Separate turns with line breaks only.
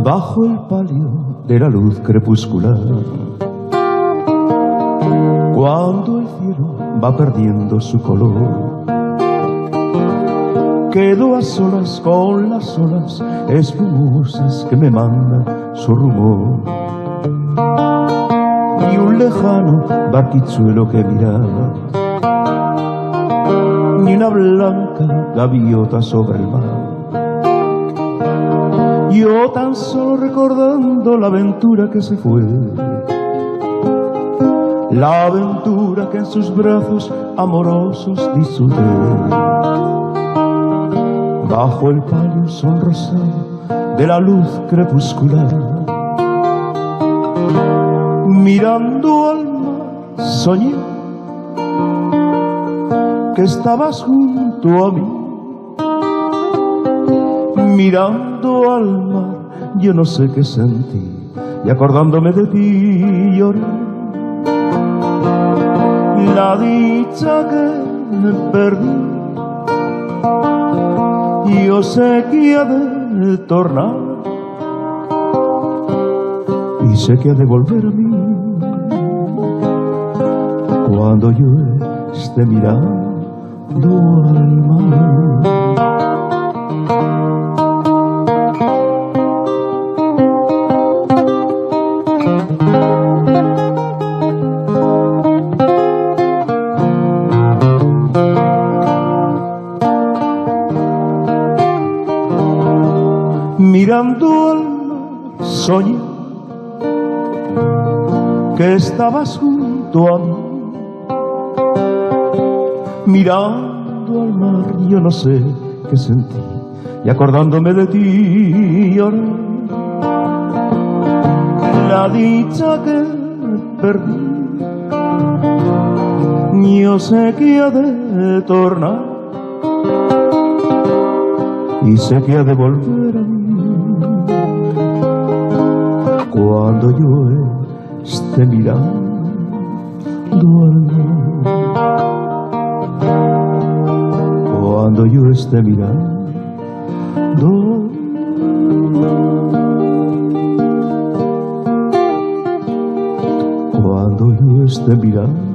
bajo el palio de la luz crepuscular. Cuando el cielo va perdiendo su color, quedo a solas con las olas espumosas que me mandan su rumor. Y un lejano barquichuelo que miraba, y una blanca gaviota sobre el mar. Yo tan solo recordando la aventura que se fue, la aventura que en sus brazos amorosos disfruté. Bajo el palio sonrosado de la luz crepuscular, mirando al mar soñé que estabas junto a mí. Mirando al mar yo no sé qué sentí, y acordándome de ti lloré. La dicha que me perdí, yo sé que ha de tornar, y sé que ha de volver a mí cuando yo esté mirando al mar. Mirando al mar soñé que estabas junto a mí. Mirando al mar yo no sé qué sentí, y acordándome de ti lloré. La dicha que perdí, yo sé que ha de tornar, y sé que ha de volver a mí cuando yo esté mirando al mar. Cuando yo esté mirando, cuando yo esté mirando.